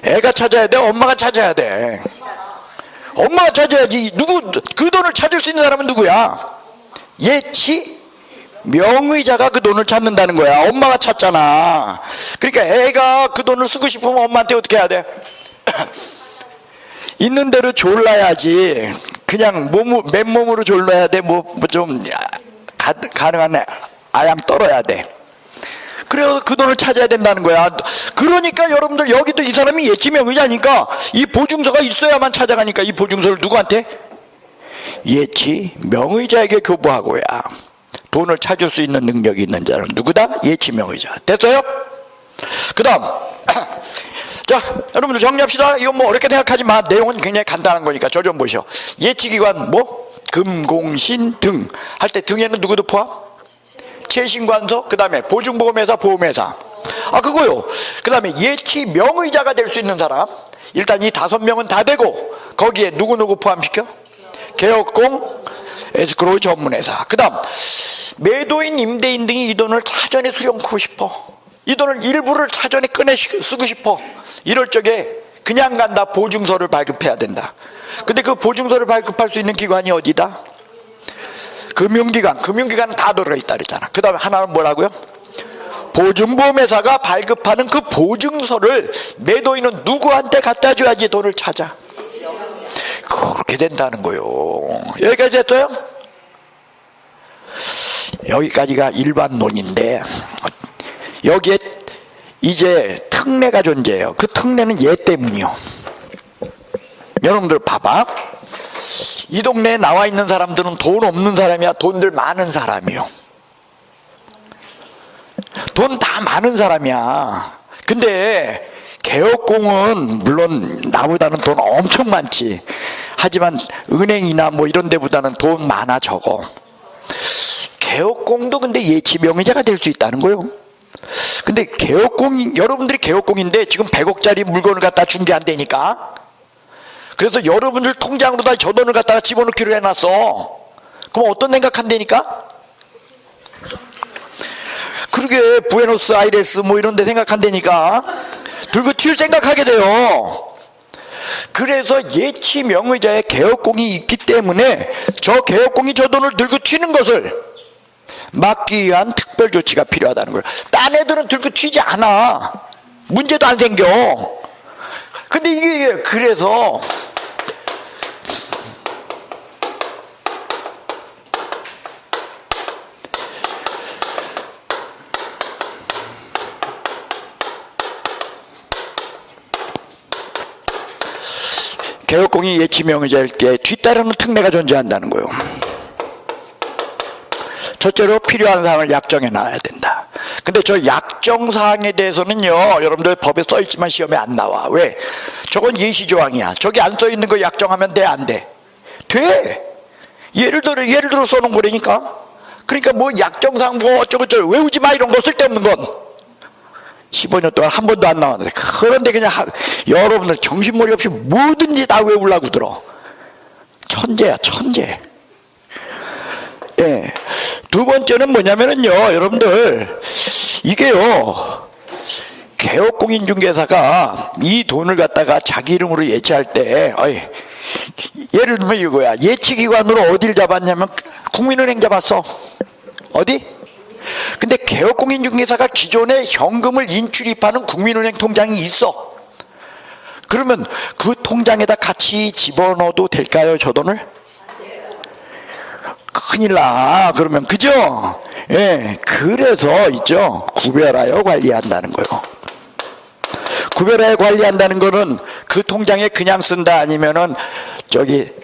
애가 찾아야 돼? 엄마가 찾아야 돼? 엄마가 찾아야지. 그 돈을 찾을 수 있는 사람은 누구야? 예치 명의자가 그 돈을 찾는다는 거야. 엄마가 찾잖아. 그러니까 애가 그 돈을 쓰고 싶으면 엄마한테 어떻게 해야 돼? 있는 대로 졸라야지. 그냥 맨몸으로 졸라야 돼. 좀 가능한 아양 떨어야 돼. 그래서 그 돈을 찾아야 된다는 거야. 그러니까 여러분들 여기도 이 사람이 예치명의자니까 이 보증서가 있어야만 찾아가니까 이 보증서를 누구한테? 예치명의자에게 교부하고야. 돈을 찾을 수 있는 능력이 있는 자는 누구다? 예치명의자. 됐어요? 그 다음 자 여러분들 정리합시다. 이건 어렵게 생각하지 마. 내용은 굉장히 간단한 거니까 저 좀 보시오. 예치기관 금공신 등 할 때 등에는 누구도 포함? 채신관서, 그 다음에 보증보험회사, 보험회사. 그거요. 그 다음에 예치명의자가 될 수 있는 사람. 일단 이 5명은 다 되고 거기에 누구 포함시켜? 개업공, 에스크로우 전문회사. 그 다음 매도인, 임대인 등이 이 돈을 사전에 수령하고 싶어. 이 돈을 일부를 사전에 꺼내 쓰고 싶어. 이럴 적에 그냥 간다. 보증서를 발급해야 된다. 근데 그 보증서를 발급할 수 있는 기관이 어디다? 금융기관은 다 들어있다 그랬잖아. 그 다음에 하나는 뭐라고요? 보증보험회사가 발급하는 그 보증서를 매도인은 누구한테 갖다 줘야지 돈을 찾아. 그렇게 된다는 거요. 여기까지 됐어요? 여기까지가 일반론인데 여기에 이제 특례가 존재해요. 그 특례는 얘 때문이요. 여러분들 봐봐. 이 동네에 나와 있는 사람들은 돈 없는 사람이야? 돈들 많은 사람이요? 돈 다 많은 사람이야. 근데 개업공은 물론 나보다는 돈 엄청 많지. 하지만 은행이나 이런 데보다는 돈 많아 적어. 개업공도 근데 예치명의자가 될 수 있다는 거예요. 근데 여러분들이 개업공인데 지금 100억짜리 물건을 갖다 준 게 안 되니까, 그래서 여러분들 통장으로다 저 돈을 갖다가 집어넣기로 해놨어. 그럼 어떤 생각한다니까? 그러게 부에노스아이레스 이런 데 생각한다니까 들고 튈 생각하게 돼요. 그래서 예치명의자의 개업공이 있기 때문에 저 개업공이 저 돈을 들고 튀는 것을 막기 위한 특별 조치가 필요하다는 거예요. 딴 애들은 들고 튀지 않아. 문제도 안 생겨. 근데 이게 그래서 개업공이 예치명의자일 때 뒤따르는 특례가 존재한다는 거예요. 첫째로 필요한 사항을 약정해 놔야 된다. 근데 저 약정사항에 대해서는요, 여러분들 법에 써있지만 시험에 안 나와. 왜? 저건 예시조항이야. 저기 안 써있는 거 약정하면 돼, 안 돼? 돼! 예를 들어 써놓은 거라니까. 그러니까 약정사항 어쩌고저쩌고 외우지 마, 이런 거 쓸데없는 건 15년 동안 한 번도 안 나왔는데, 그런데 그냥 여러분들 정신머리 없이 뭐든지 다 외우려고 들어. 천재야, 천재. 예. 두 번째는 뭐냐면은요, 여러분들, 이게요, 개업공인중개사가 이 돈을 갖다가 자기 이름으로 예치할 때, 예를 들면 이거야. 예치기관으로 어딜 잡았냐면, 국민은행 잡았어. 어디? 근데 개업공인중개사가 기존에 현금을 인출입하는 국민은행 통장이 있어. 그러면 그 통장에다 같이 집어넣어도 될까요, 저 돈을? 큰일 나. 그러면, 그죠? 예. 그래서 있죠. 구별하여 관리한다는 거요. 구별하여 관리한다는 거는 그 통장에 그냥 쓴다 아니면은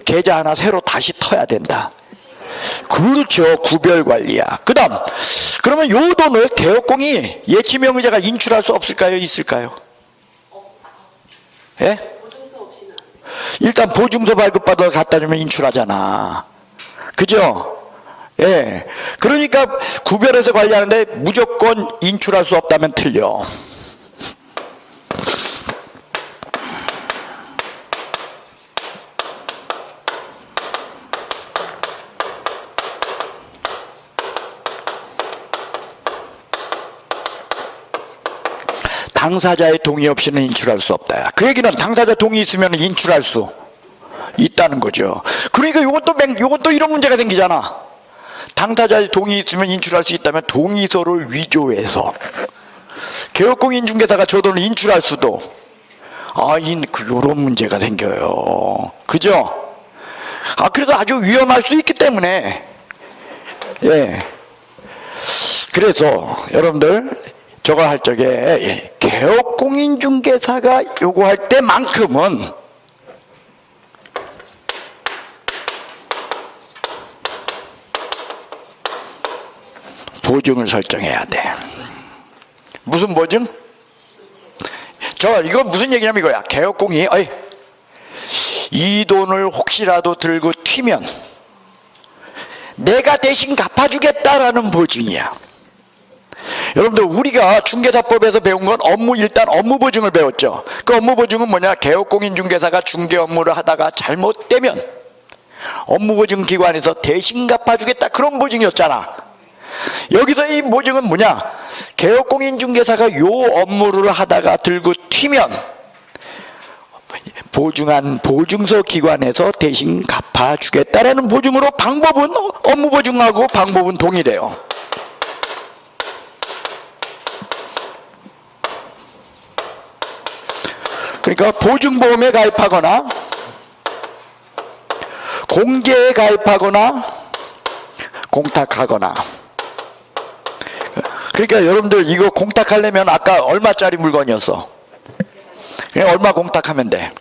계좌 하나 새로 다시 터야 된다. 그렇죠. 구별 관리야. 그 다음, 그러면 요 돈을 개업공이 예치명의자가 인출할 수 없을까요? 있을까요? 예? 일단 보증서 발급받아 갖다 주면 인출하잖아. 그죠? 예. 그러니까 구별해서 관리하는데 무조건 인출할 수 없다면 틀려. 당사자의 동의 없이는 인출할 수 없다. 그 얘기는 당사자 동의 있으면 인출할 수 있다는 거죠. 그러니까 요건 또 이런 문제가 생기잖아. 당사자의 동의 있으면 인출할 수 있다면 동의서를 위조해서 개업공인중개사가 저 돈을 인출할 수도 요런 문제가 생겨요. 그죠? 그래도 아주 위험할 수 있기 때문에 예. 그래서 여러분들 저거 할 적에 개업공인중개사가 요구할 때만큼은 보증을 설정해야 돼. 무슨 보증? 이거 무슨 얘기냐면 이거야. 개업공이 이 돈을 혹시라도 들고 튀면 내가 대신 갚아주겠다라는 보증이야. 여러분들 우리가 중개사법에서 배운 건 일단 업무보증을 배웠죠. 그 업무보증은 뭐냐? 개업공인중개사가 중개 업무를 하다가 잘못되면 업무보증기관에서 대신 갚아주겠다, 그런 보증이었잖아. 여기서 이 보증은 뭐냐? 개업공인중개사가 요 업무를 하다가 들고 튀면 보증한 보증서 기관에서 대신 갚아주겠다라는 보증으로 방법은 업무보증하고 방법은 동일해요. 그러니까 보증보험에 가입하거나 공제에 가입하거나 공탁하거나. 그러니까 여러분들 이거 공탁하려면 아까 얼마짜리 물건이었어? 그냥 얼마 공탁하면 돼?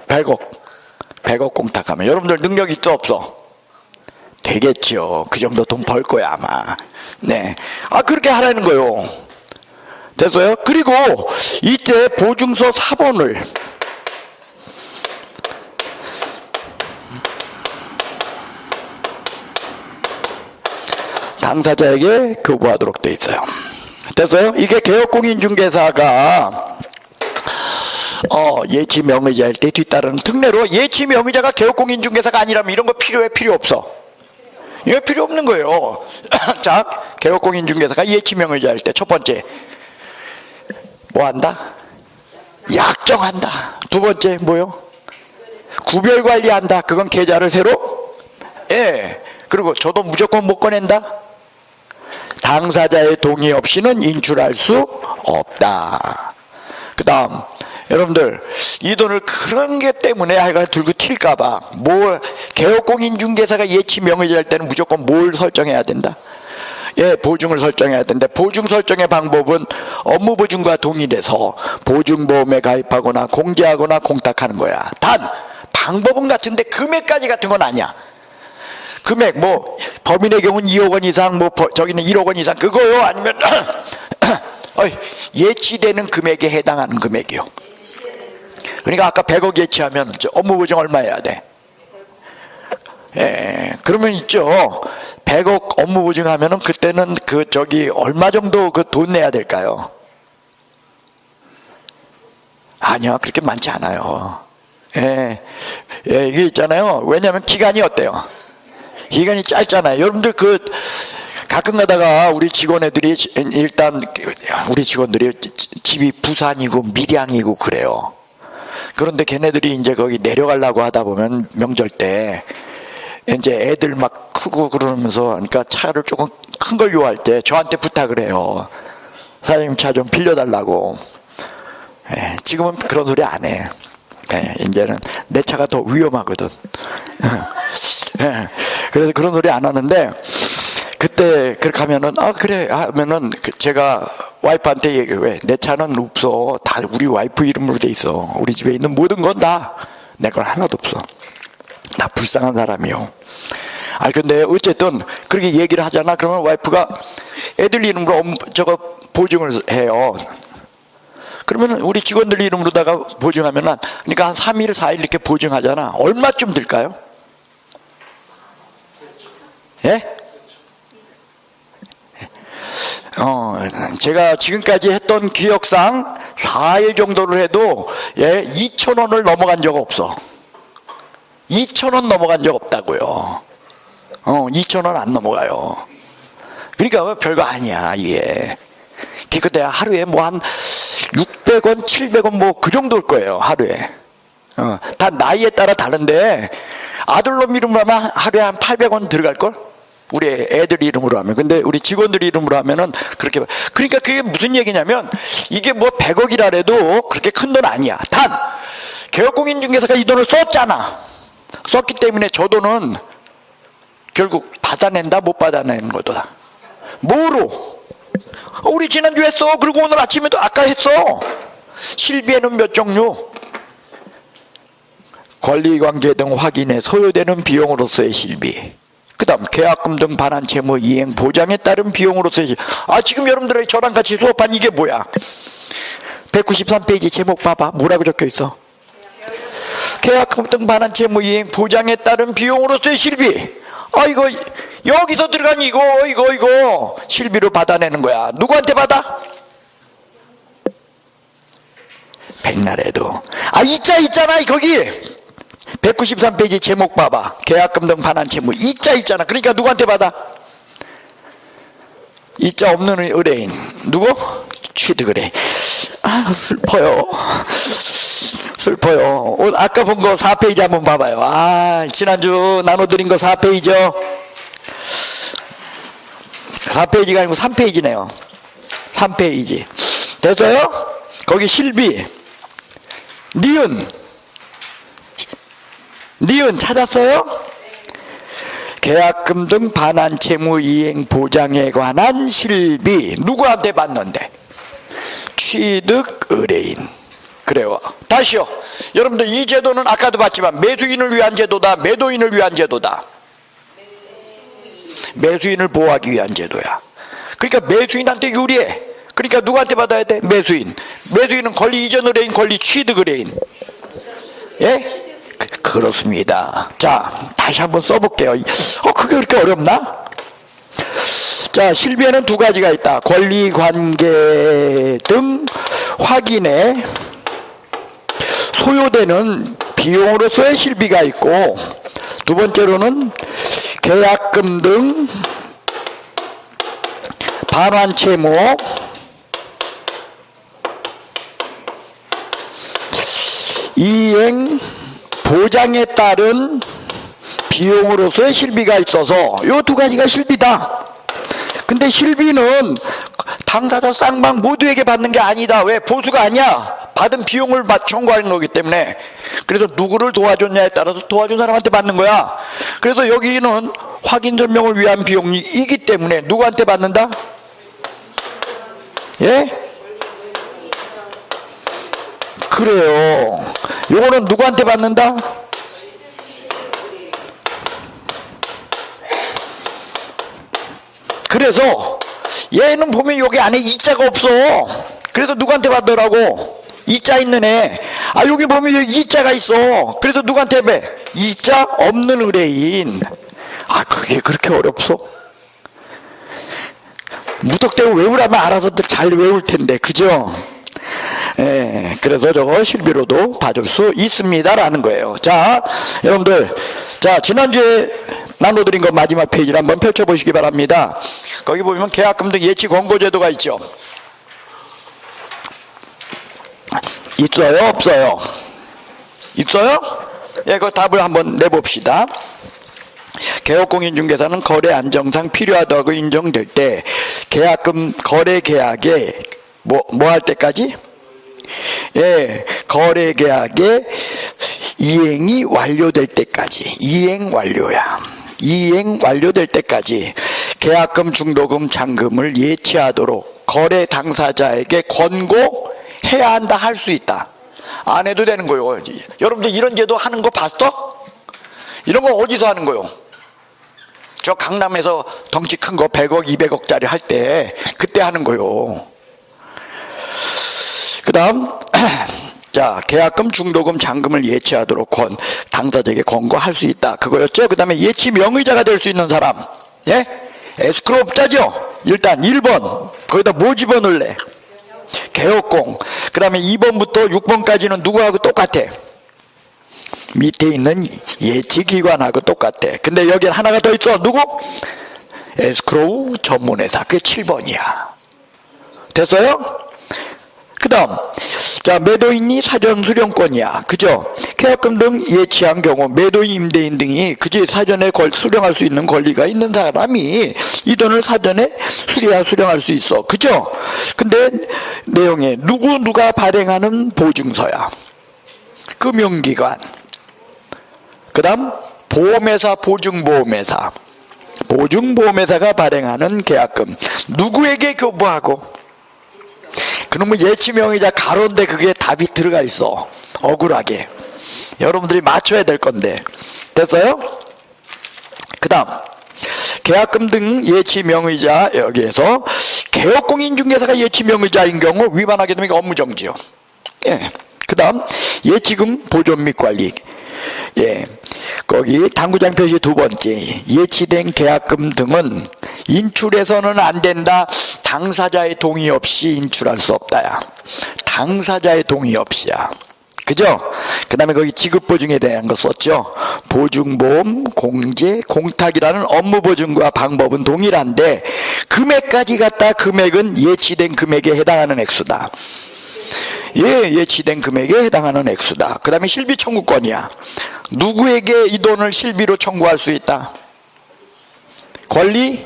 100억 공탁하면. 여러분들 능력 있어 없어? 되겠죠. 그 정도 돈 벌 거야 아마. 네. 그렇게 하라는 거요. 됐어요? 그리고 이때 보증서 사본을 당사자에게 교부하도록 돼 있어요. 됐어요? 이게 개업공인중개사가 예치명의자일 때 뒤따르는 특례로 예치명의자가 개업공인중개사가 아니라면 이런 거 필요해? 필요 없어? 이거 필요 없는 거예요. 자, 개업공인중개사가 예치명의자일 때 첫 번째 뭐 한다? 약정한다. 두 번째 뭐요? 구별관리한다. 그건 계좌를 새로? 예. 그리고 저도 무조건 못 꺼낸다. 당사자의 동의 없이는 인출할 수 없다. 그 다음 여러분들 이 돈을 그런 게 때문에 하여간 들고 튈까봐 개업공인중개사가 예치명의자일 때는 무조건 뭘 설정해야 된다? 예, 보증을 설정해야 되는데 보증 설정의 방법은 업무보증과 동일해서 보증보험에 가입하거나 공제하거나 공탁하는 거야. 단 방법은 같은데 금액까지 같은 건 아니야. 금액 범인의 경우는 2억 원 이상 저기는 1억 원 이상 그거요? 아니면 예치되는 금액에 해당하는 금액이요. 그러니까 아까 100억 예치하면 업무보증 얼마 해야 돼? 예, 그러면 있죠. 100억 업무보증하면은 그때는 얼마 정도 돈 내야 될까요? 아니요, 그렇게 많지 않아요. 예, 예, 이게 있잖아요. 왜냐하면 기간이 어때요? 기간이 짧잖아요. 여러분들 가끔 가다가 우리 직원애들이 일단 우리 직원들이 집이 부산이고 밀양이고 그래요. 그런데 걔네들이 이제 거기 내려가려고 하다 보면 명절 때 이제 애들 막 크고 그러면서 그러니까 차를 조금 큰 걸 요구할 때 저한테 부탁을 해요. 사장님 차 좀 빌려달라고. 예, 지금은 그런 소리 안 해. 예, 이제는 내 차가 더 위험하거든. 예, 그래서 그런 소리 안 하는데 그때 그렇게 하면은 그래 하면은 제가 와이프한테 얘기해. 왜? 내 차는 없어. 다 우리 와이프 이름으로 돼 있어. 우리 집에 있는 모든 건 다 내 건 하나도 없어. 나 불쌍한 사람이요. 근데 어쨌든 그렇게 얘기를 하잖아. 그러면 와이프가 애들 이름으로 저거 보증을 해요. 그러면 우리 직원들 이름으로다가 보증하면은 그러니까 한 3일, 4일 이렇게 보증하잖아. 얼마쯤 들까요? 예? 제가 지금까지 했던 기억상 4일 정도를 해도 2,000원을 넘어간 적 없어. 2,000원 넘어간 적 없다고요. 2,000원 안 넘어가요. 그러니까 별거 아니야 이게. 그때 하루에 뭐 한 600원, 700원 뭐 그 정도일 거예요 하루에. 다 나이에 따라 다른데 아들놈 이름으로 하면 하루에 한 800원 들어갈걸? 우리 애들 이름으로 하면. 근데 우리 직원들 이름으로 하면은 그렇게. 그러니까 그게 무슨 얘기냐면 이게 뭐 100억이라 해도 그렇게 큰 돈 아니야. 단 개업공인중개사가 이 돈을 썼잖아. 썼기 때문에 저 돈은 결국 받아낸다 못 받아내는 거다. 뭐로? 우리 지난주 했어. 그리고 오늘 아침에도 아까 했어. 실비에는 몇 종류? 권리관계 등 확인에 소요되는 비용으로서의 실비, 그 다음 계약금 등 반환 채무 이행 보장에 따른 비용으로서의 지금 여러분들이 저랑 같이 수업한 이게 뭐야? 193페이지 제목 봐봐. 뭐라고 적혀 있어? 계약금 등 반환 채무 이행 보장에 따른 비용으로서의 실비. 이거 여기서 들어간 이거 실비로 받아내는 거야. 누구한테 받아? 백날에도. 이자 있잖아 거기. 193페이지 제목 봐봐. 계약금 등 반환 채무 이자 있잖아. 그러니까 누구한테 받아? 이자 없는 의뢰인. 누구? 취득의뢰인. 슬퍼요. 아까 본 거 4페이지 한번 봐봐요. 지난주 나눠드린 거 4페이지요. 4페이지가 아니고 3페이지네요. 3페이지. 됐어요? 거기 실비. 니은 찾았어요? 계약금 등 반환 채무 이행 보장에 관한 실비. 누구한테 받는데? 취득 의뢰인. 그래요. 다시요. 여러분들 이 제도는 아까도 봤지만 매수인을 위한 제도다, 매도인을 위한 제도다. 매수인을 보호하기 위한 제도야. 그러니까 매수인한테 유리해. 그러니까 누구한테 받아야 돼? 매수인. 매수인은 권리 이전 의뢰인, 권리 취득 의뢰인. 예? 그렇습니다. 자, 다시 한번 써볼게요. 그게 그렇게 어렵나? 자, 실비에는 두 가지가 있다. 권리관계 등 확인에 소요되는 비용으로서의 실비가 있고, 두 번째로는 계약금 등 반환 채무 이행 보장에 따른 비용으로서의 실비가 있어서 이 두 가지가 실비다. 근데 실비는 당사자 쌍방 모두에게 받는 게 아니다. 왜? 보수가 아니야. 받은 비용을 청구하는 거기 때문에. 그래서 누구를 도와줬냐에 따라서 도와준 사람한테 받는 거야. 그래서 여기는 확인 설명을 위한 비용이기 때문에 누구한테 받는다? 예? 그래요. 요거는 누구한테 받는다? 그래서 얘는 보면 여기 안에 이자가 없어. 그래서 누구한테 받더라고? 이자 있는 애. 여기 보면 여기 이자가 있어. 그래서 누구한테 배? 이자 없는 의뢰인. 그게 그렇게 어렵소? 무턱대고 외우라면 알아서들 잘 외울 텐데, 그죠? 예, 그래서 저거 실비로도 봐줄 수 있습니다라는 거예요. 자, 여러분들, 자, 지난주에 나눠드린 거 마지막 페이지를 한번 펼쳐보시기 바랍니다. 거기 보면 계약금 등 예치 권고제도가 있죠. 있어요? 없어요? 있어요? 예, 그 답을 한번 내봅시다. 개업공인중개사는 거래 안정상 필요하다고 인정될 때 계약금 거래 계약에 뭐 할 때까지? 예, 거래 계약의 이행이 완료될 때까지. 이행 완료야. 이행 완료될 때까지 계약금, 중도금, 잔금을 예치하도록 거래 당사자에게 권고해야 한다, 할 수 있다. 안 해도 되는 거요. 여러분들 이런 제도 하는 거 봤어? 이런 거 어디서 하는 거요? 저 강남에서 덩치 큰 거 100억, 200억짜리 할 때 그때 하는 거요. 그 다음 자, 계약금, 중도금, 잔금을 예치하도록 당사자에게 권고할 수 있다. 그거였죠. 그 다음에 예치 명의자가 될 수 있는 사람. 예? 에스크로업자죠. 일단 1번 거기다 뭐 집어넣을래? 개업공. 그 다음에 2번부터 6번까지는 누구하고 똑같아? 밑에 있는 예치기관하고 똑같아. 근데 여기에 하나가 더 있어. 누구? 에스크로우 전문회사. 그게 7번이야. 됐어요? 그 다음, 자, 매도인이 사전 수령권이야. 그죠? 계약금 등 예치한 경우 매도인, 임대인 등이 그지 사전에 수령할 수 있는 권리가 있는 사람이 이 돈을 사전에 수령할 수 있어. 그죠? 근데 내용에 누가 발행하는 보증서야. 금융기관. 그 다음 보험회사, 보증보험회사. 보증보험회사가 발행하는 계약금. 누구에게 교부하고? 그놈의 예치명의자 가로인데 그게 답이 들어가 있어. 억울하게. 여러분들이 맞춰야 될 건데. 됐어요? 그 다음 계약금 등 예치명의자, 여기에서 개업공인중개사가 예치명의자인 경우 위반하게 되면 업무정지요. 예. 그 다음 예치금 보존 및 관리. 예, 거기 당구장 표시 2번째 예치된 계약금 등은 인출해서는 안 된다. 당사자의 동의 없이 인출할 수 없다야. 당사자의 동의 없이야. 그죠? 그 다음에 거기 지급보증에 대한 거 썼죠. 보증보험, 공제, 공탁이라는 업무보증과 방법은 동일한데 금액까지 갖다 금액은 예치된 금액에 해당하는 액수다. 예, 예치된 금액에 해당하는 액수다. 그 다음에 실비 청구권이야. 누구에게 이 돈을 실비로 청구할 수 있다? 권리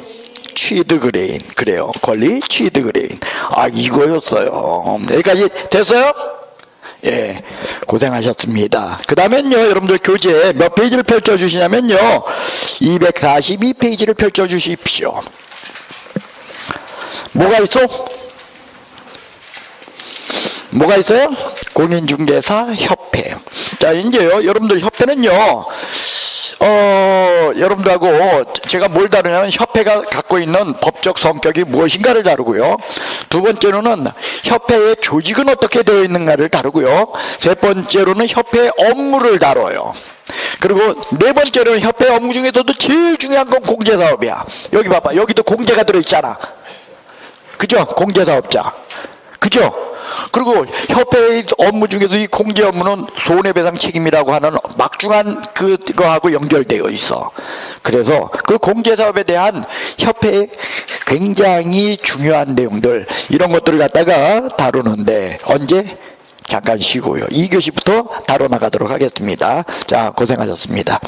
취득의뢰인. 그래요. 권리 취득의뢰인. 아, 이거였어요. 여기까지 됐어요? 예, 고생하셨습니다. 그 다음엔요, 여러분들 교재 몇 페이지를 펼쳐주시냐면요, 242페이지를 펼쳐주십시오. 뭐가 있어? 뭐가 있어요? 공인중개사 협회. 자, 이제요, 여러분들 협회는요, 여러분들하고 제가 뭘 다루냐면 협회가 갖고 있는 법적 성격이 무엇인가를 다루고요. 두 번째로는 협회의 조직은 어떻게 되어 있는가를 다루고요. 세 번째로는 협회의 업무를 다뤄요. 그리고 네 번째로는 협회 업무 중에서도 제일 중요한 건 공제사업이야. 여기 봐봐. 여기도 공제가 들어있잖아. 그죠? 공제사업자. 그죠? 그리고 협회의 업무 중에도 이 공제 업무는 손해배상 책임이라고 하는 막중한 그거하고 연결되어 있어. 그래서 그 공제사업에 대한 협회의 굉장히 중요한 내용들, 이런 것들을 갖다가 다루는데 언제? 잠깐 쉬고요. 2교시부터 다뤄나가도록 하겠습니다. 자, 고생하셨습니다.